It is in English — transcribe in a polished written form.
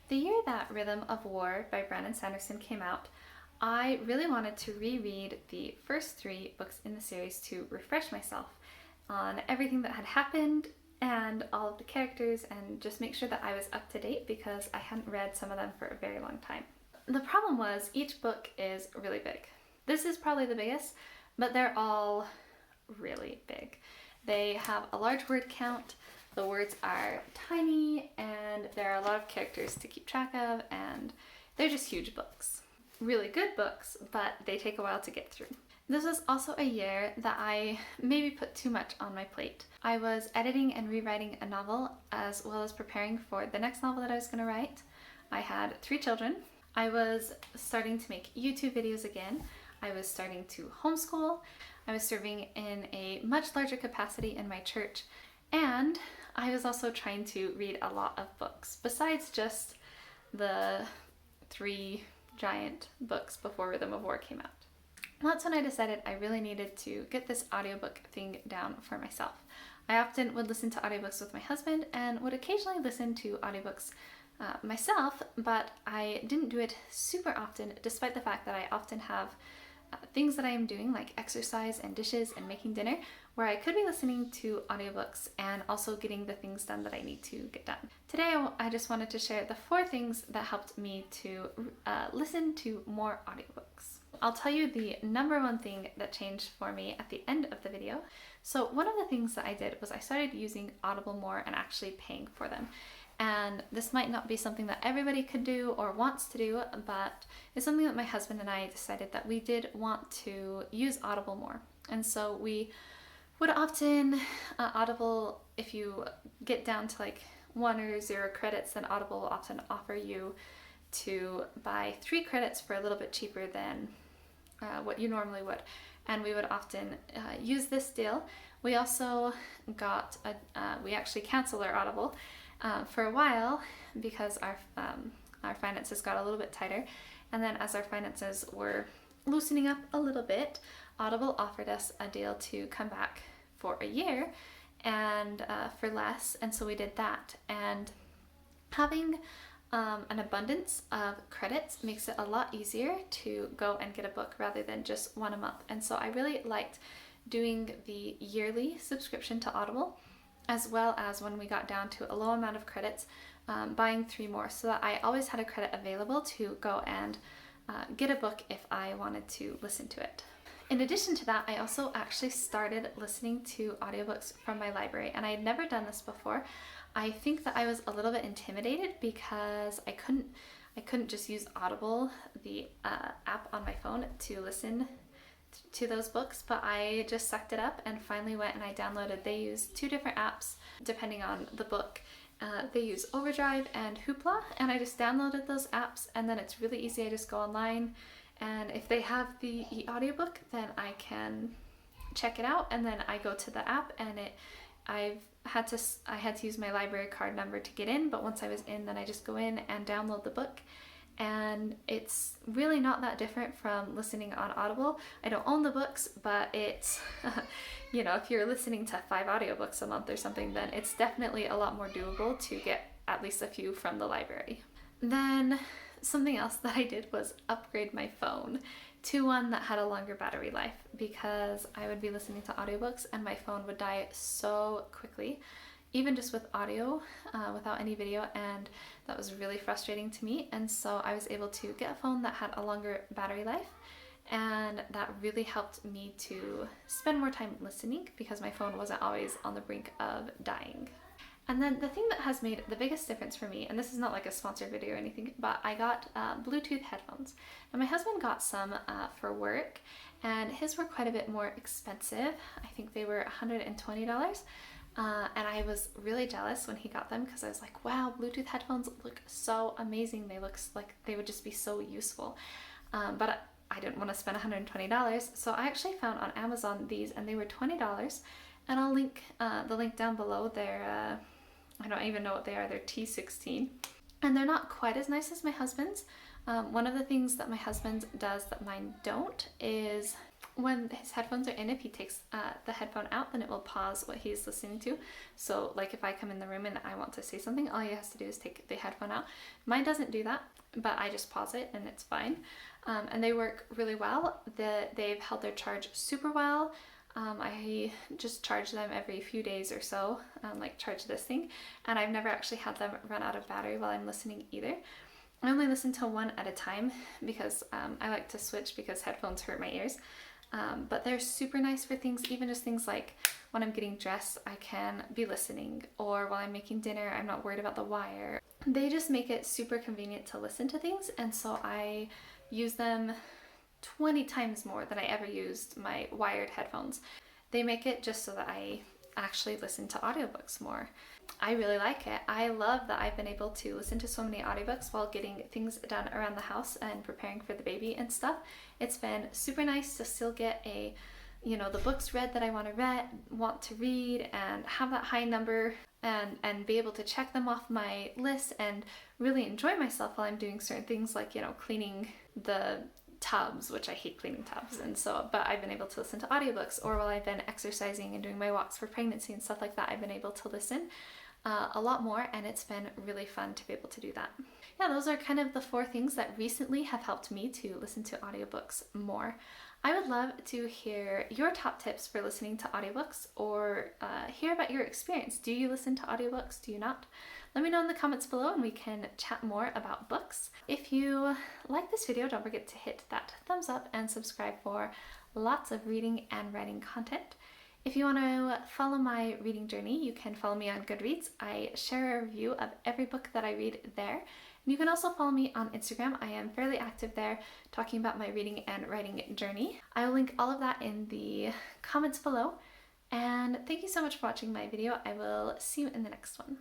The year that Rhythm of War by Brandon Sanderson came out, I really wanted to reread the first 3 books in the series to refresh myself on everything that had happened and all of the characters, and just make sure that I was up to date because I hadn't read some of them for a very long time. The problem was each book is really big. This is probably the biggest, but they're all really big. They have a large word count, the words are tiny, and there are a lot of characters to keep track of, and they're just huge books. Really good books, but they take a while to get through. This was also a year that I maybe put too much on my plate. I was editing and rewriting a novel as well as preparing for the next novel that I was going to write. I had 3 children. I was starting to make YouTube videos again. I was starting to homeschool. I was serving in a much larger capacity in my church. And I was also trying to read a lot of books, besides just the 3 giant books before Rhythm of War came out. That's when I decided I really needed to get this audiobook thing down for myself. I often would listen to audiobooks with my husband and would occasionally listen to audiobooks myself, but I didn't do it super often, despite the fact that I often have things that I am doing, like exercise and dishes and making dinner, where I could be listening to audiobooks and also getting the things done that I need to get done. Today I just wanted to share the 4 things that helped me to listen to more audiobooks. I'll tell you the number 1 thing that changed for me at the end of the video. So one of the things that I did was I started using Audible more and actually paying for them. And this might not be something that everybody could do or wants to do, but it's something that my husband and I decided that we did want to use Audible more. And so we would often, Audible, if you get down to like 1 or 0 credits, then Audible will often offer you to buy 3 credits for a little bit cheaper than what you normally would. And we would often use this deal. We also got, we actually canceled our Audible for a while because our finances got a little bit tighter. And then as our finances were loosening up a little bit, Audible offered us a deal to come back for a year and for less. And so we did that. And having an abundance of credits makes it a lot easier to go and get a book rather than just 1 a month. And so I really liked doing the yearly subscription to Audible, as well as when we got down to a low amount of credits, buying 3 more, so that I always had a credit available to go and get a book if I wanted to listen to it. In addition to that, I also actually started listening to audiobooks from my library, and I had never done this before. I think that I was a little bit intimidated because I couldn't just use Audible, the app on my phone, to listen to those books, but I just sucked it up and finally went and I downloaded. They use 2 different apps depending on the book. They use Overdrive and Hoopla, and I just downloaded those apps, and then it's really easy. I just go online, and if they have the audiobook, then I can check it out, and then I go to the app, and I had to use my library card number to get in, but once I was in, then I just go in and download the book. And it's really not that different from listening on Audible. I don't own the books, but it's, you know, if you're listening to 5 audiobooks a month or something, then it's definitely a lot more doable to get at least a few from the library. Then something else that I did was upgrade my phone to one that had a longer battery life, because I would be listening to audiobooks and my phone would die so quickly, even just with audio, without any video, and that was really frustrating to me. And so I was able to get a phone that had a longer battery life, and that really helped me to spend more time listening because my phone wasn't always on the brink of dying. And then the thing that has made the biggest difference for me, and this is not like a sponsored video or anything, but I got Bluetooth headphones. And my husband got some for work, and his were quite a bit more expensive. I think they were $120. And I was really jealous when he got them because I was like, wow, Bluetooth headphones look so amazing. They look like they would just be so useful. But I didn't want to spend $120. So I actually found on Amazon these, and they were $20. And I'll link the link down below. They're, I don't even know what they are. They're T16. And they're not quite as nice as my husband's. One of the things that my husband does that mine don't is when his headphones are in, if he takes the headphone out, then it will pause what he's listening to. So like if I come in the room and I want to say something, all he has to do is take the headphone out. Mine doesn't do that, but I just pause it and it's fine. And they work really well. They've held their charge super well. I just charge them every few days or so, like charge this thing, and I've never actually had them run out of battery while I'm listening either. I only listen to one at a time because I like to switch because headphones hurt my ears. But they're super nice for things, even just things like when I'm getting dressed, I can be listening, or while I'm making dinner, I'm not worried about the wire. They just make it super convenient to listen to things, and so I use them 20 times more than I ever used my wired headphones. They make it just so that I actually listen to audiobooks more. I really like it. I love that I've been able to listen to so many audiobooks while getting things done around the house and preparing for the baby and stuff. It's been super nice to still get the books read that I want to read and have that high number and be able to check them off my list and really enjoy myself while I'm doing certain things like, cleaning the tubs, which I hate cleaning tubs, but I've been able to listen to audiobooks, or while I've been exercising and doing my walks for pregnancy and stuff like that, I've been able to listen a lot more, and it's been really fun to be able to do that. Yeah, those are kind of the 4 things that recently have helped me to listen to audiobooks more. I would love to hear your top tips for listening to audiobooks, or hear about your experience. Do you listen to audiobooks? Do you not? Let me know in the comments below and we can chat more about books. If you like this video, don't forget to hit that thumbs up and subscribe for lots of reading and writing content. If you want to follow my reading journey, you can follow me on Goodreads. I share a review of every book that I read there. And you can also follow me on Instagram. I am fairly active there, talking about my reading and writing journey. I will link all of that in the comments below. And thank you so much for watching my video. I will see you in the next one.